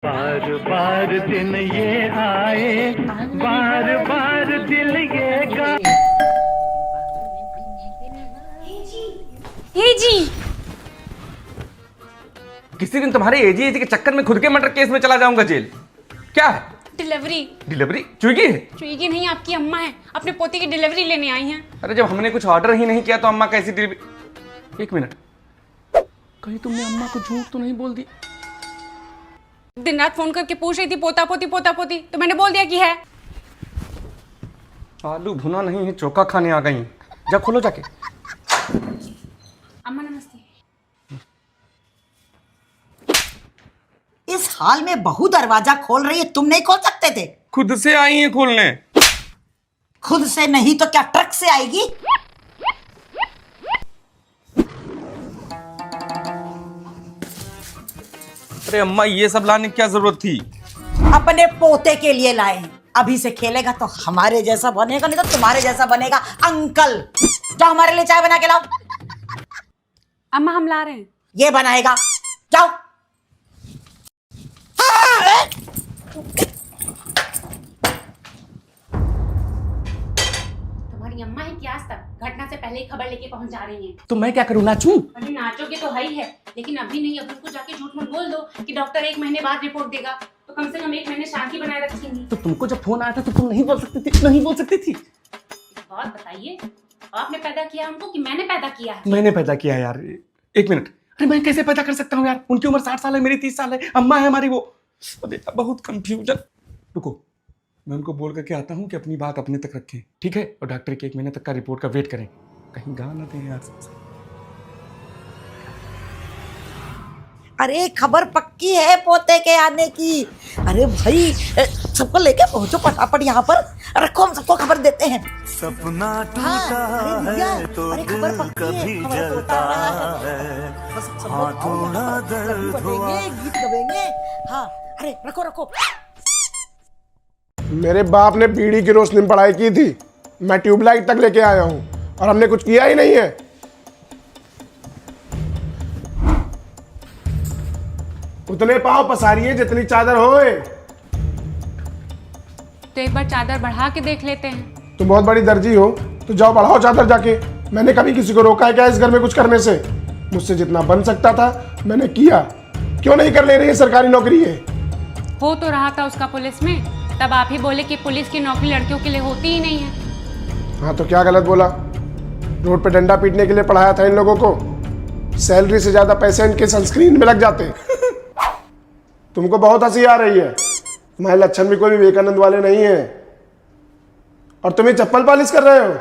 बार बार दिन ये आए, बार बार दिल ये गा। हे जी, किसी दिन तुम्हारे एजी एजी के चक्कर में खुद के मर्डर केस में चला जाऊंगा जेल। क्या है? डिलीवरी। डिलीवरी चुईगी है? चुईगी नहीं, आपकी अम्मा है, अपने पोते की डिलीवरी लेने आई हैं। अरे जब हमने कुछ ऑर्डर ही नहीं किया तो अम्मा कैसी डिलीवरी? एक मिनट, कहीं तुमने अम्मा को झूठ तो नहीं बोल दी? दिन रात फोन करके पूछ रही थी पोता पोती पोता पोती, तो मैंने बोल दिया कि है। आलू भुना नहीं है, चोखा खाने आ गई। जा खोलो जाके। अम्मा नमस्ते। इस हाल में बहू दरवाजा खोल रही है, तुम नहीं खोल सकते थे? खुद से आई है खोलने। खुद से नहीं तो क्या ट्रक से आएगी? अरे अम्मा, ये सब लाने की क्या जरूरत थी? अपने पोते के लिए लाए हैं। अभी से खेलेगा तो हमारे जैसा बनेगा, नहीं तो तुम्हारे जैसा बनेगा। अंकल जाओ हमारे लिए चाय बना के लाओ। अम्मा हम ला रहे हैं। ये बनाएगा, जाओ। तुम्हारी अम्मा है कि आज तक घटना से पहले ही खबर लेके पहुंच जा रही हैं। तो मैं क्या करूँ, नाचूं? अभी नाचोगे तो है ही है, लेकिन अभी नहीं। अब उनको जाके झूठ मत बोल दो कि डॉक्टर 1 महीने बाद रिपोर्ट देगा, तो कम से कम 1 महीने शांति बनाए रखेंगी। तो तुमको जब फोन आया था तो तुम नहीं बोल सकती थी? नहीं बोल सकती थी? एक बात बताइए, आपने पैदा किया हमको कि मैंने पैदा किया है? मैंने पैदा किया है यार। एक मिनट, अरे मैं कैसे पैदा कर सकता हूँ यार? उनकी उम्र 60 साल है, मेरी 30 साल है। अम्मा है हमारी वो। अरे बहुत कंफ्यूजन। रुको, मैं उनको बोल करके आता हूँ कि अपनी बात अपने तक रखें, ठीक है? और डॉक्टर के 1 महीने तक का रिपोर्ट का वेट करें। कहीं गा ना दें यार सबसे। अरे खबर पक्की है पोते के आने की। अरे भाई सबको लेके पहुंचो फटाफट यहाँ पर। रखो, हम सबको खबर देते हैं। सपना हाँ, टूटा अरे भैया, है तो अरे दिल खबर पक्की है, कभी खबर तो जलता बता रहा है। बस सब लोग हाँ, आओ थोड़ा यहाँ पर, दर्द कभी हुआ। बनेंगे, गीत गवेंगे। हाँ, अरे रखो रखो। मेरे बाप ने बीड़ी की रोशनी में पढ़ाई की थी, मैं ट्यूबलाइट तक लेके आया हूं और हमने कुछ किया ही नहीं है। उतने पाँव पसारिए जितनी चादर होए। तो एक बार चादर बढ़ा के देख लेते हैं। तुम बहुत बड़ी दर्जी हो तो जाओ बढ़ाओ चादर जाके। मैंने कभी किसी को रोका है क्या इस घर में कुछ करने से? मुझसे जितना बन सकता था मैंने किया। क्यों नहीं कर ले रही है? सरकारी नौकरी है। हो तो रहा था उसका पुलिस में, तब आप ही बोले कि पुलिस की नौकरी लड़कियों के लिए होती ही नहीं है। हाँ तो क्या गलत बोला? रोड पे डंडा पीटने के लिए पढ़ाया था इन लोगों को। सैलरी से ज्यादा पैसे इनके सनस्क्रीन में लग जाते। तुमको बहुत हंसी आ रही है। तुम्हारे लक्षण भी कोई विवेकानंद वाले नहीं है। और तुम ये चप्पल पॉलिश कर रहे हो।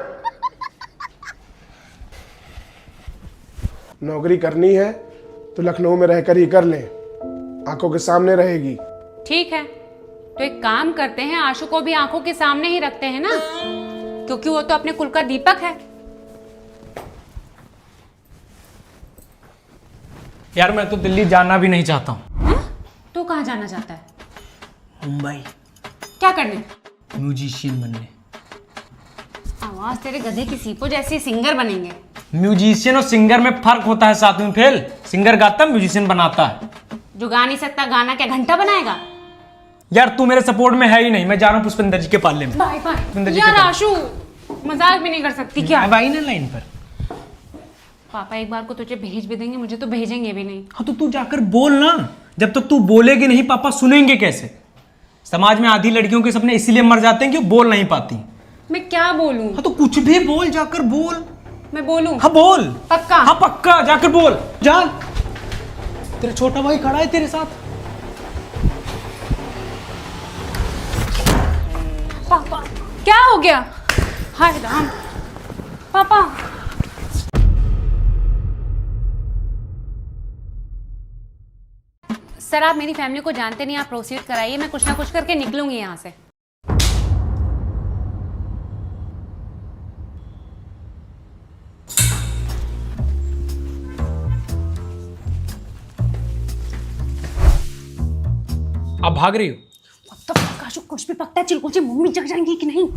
नौकरी करनी है तो लखनऊ में रहकर ही कर ले, आंखों के सामने रहेगी। ठीक है, तो एक काम करते हैं, आशु को भी आंखों के सामने ही रखते हैं ना, क्योंकि वो तो अपने कुल का दीपक है। यार मैं तो दिल्ली जाना भी नहीं चाहता हूँ। तो कहाँ जाना चाहता है? मुंबई क्या करने? म्यूजिशियन बनने। आवाज तेरे गधे की सीपो जैसी, सिंगर बनेंगे। म्यूजिशियन और सिंगर में फर्क होता है साथ में फेल। सिंगर गाता है, म्यूजिशियन बनाता है। जो गा नहीं सकता गाना क्या घंटा बनाएगा? यार तू मेरे सपोर्ट में है ही नहीं। मैं जा रहा हूँ पुष्पेंद्र जी के पाले में। Bye bye. पुष्पेंद्र जी यार के आशु, मजाक भी नहीं कर सकती क्या? अब आई ना लाइन पर। पापा एक बार को तुझे भेज भी देंगे, मुझे तो भेजेंगे भी नहीं। हाँ तो तू जाकर बोल ना। जब तक तू बोलेगी नहीं पापा सुनेंगे कैसे? समाज में आधी लड़कियों के सपने इसीलिए मर जाते हैं कि वो बोल नहीं पाती। मैं क्या बोलूं? हाँ तो कुछ भी बोल, जाकर बोल। मैं बोलूं? हाँ बोल। पक्का? हाँ पक्का, जाकर बोल। जा, तेरा छोटा भाई खड़ा है तेरे साथ। पापा क्या हो गया? हाय राम। पापा सर, आप मेरी फैमिली को जानते नहीं, आप प्रोसीड कराइए, मैं कुछ ना कुछ करके निकलूंगी यहाँ से। आप भाग रही हो? तो काशु कुछ भी पकता है, चिलकुची मम्मी जग जाएंगी कि नहीं?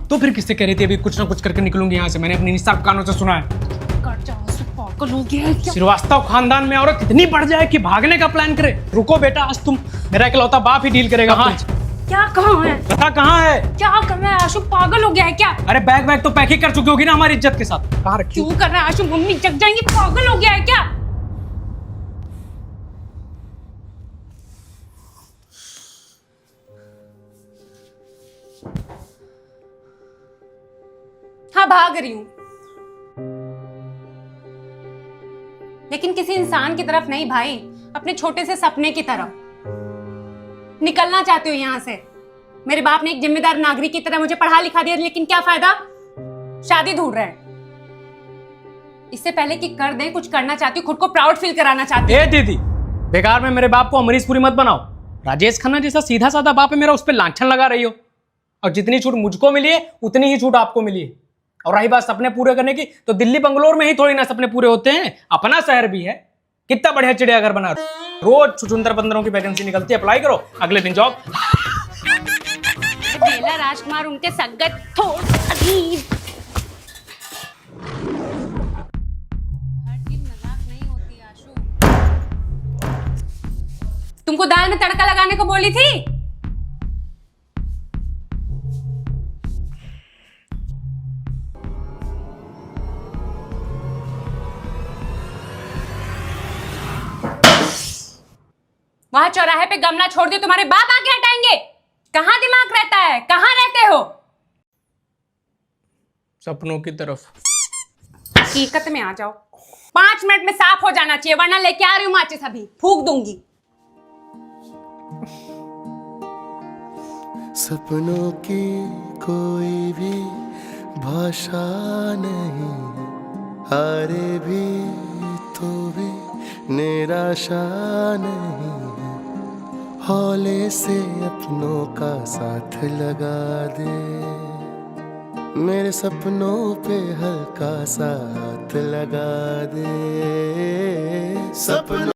तो फिर किससे कह रही थी अभी कुछ ना कुछ करके निकलूंगी यहाँ से? मैंने अपनी निसाब कानों से सुना है। कट जाओ, पागल हो गया है क्या? श्रीवास्तव खानदान में औरत इतनी बढ़ जाए कि भागने का प्लान करे। रुको बेटा, आज तुम मेरा इकलौता बाप ही डील करेगा। हाँ, क्या कहाँ है? बता कहाँ है? क्या कर रहा है आशु? पागल हो गया है क्या? अरे बैग तो पैक ही कर चुकी होगी ना हमारी इज्जत के साथ। कहाँ रखी? क्यों कर रहा है आशु? मम्मी जग जाएंगी। पागल हो गया है क्या? हाँ, भाग रही हूं, लेकिन किसी इंसान की तरफ नहीं भाई, अपने छोटे से सपने की तरफ। निकलना चाहती हूँ यहाँ से। मेरे बाप ने एक जिम्मेदार नागरिक की तरह मुझे पढ़ा लिखा दिया, लेकिन क्या फायदा? शादी ढूंढ रहे हैं। इससे पहले कि कर दें, कुछ करना चाहती हूँ, खुद को प्राउड फील कराना चाहती हूँ। ए दीदी, बेकार में मेरे बाप को अमरीशपुरी मत बनाओ। राजेश खन्ना जैसा सीधा साधा बाप है मेरा, उस पर लांछन लगा रही हो। और जितनी छूट मुझको मिली है उतनी ही छूट आपको मिली है। और रही बात सपने पूरे करने की, तो दिल्ली बंगलोर में ही थोड़ी ना सपने पूरे होते हैं, अपना शहर भी है। कितना बढ़िया चिड़ियाघर बना, रोज छुछुंदर बंदरों की वैकेंसी निकलती है, अप्लाई करो, अगले दिन जॉब। बेला राजकुमार उनके संगत हर दिन मजाक नहीं होती आशु। तुमको दाल में तड़का लगाने को बोली थी। वहां चौराहे पे गमला छोड़ दियो, तुम्हारे बाप आके हटाएंगे। कहां दिमाग रहता है? कहां रहते हो? सपनों की तरफ। हकीकत में आ जाओ। 5 मिनट में साफ हो जाना चाहिए, वरना लेके आ रही हूं माचिस, अभी फूंक दूंगी। सपनों की कोई भी भाषा नहीं, हारे भी तो भी निराशा नहीं। हौले से अपनों का साथ लगा दे, मेरे सपनों पे हल्का सा हाथ लगा दे। सपनों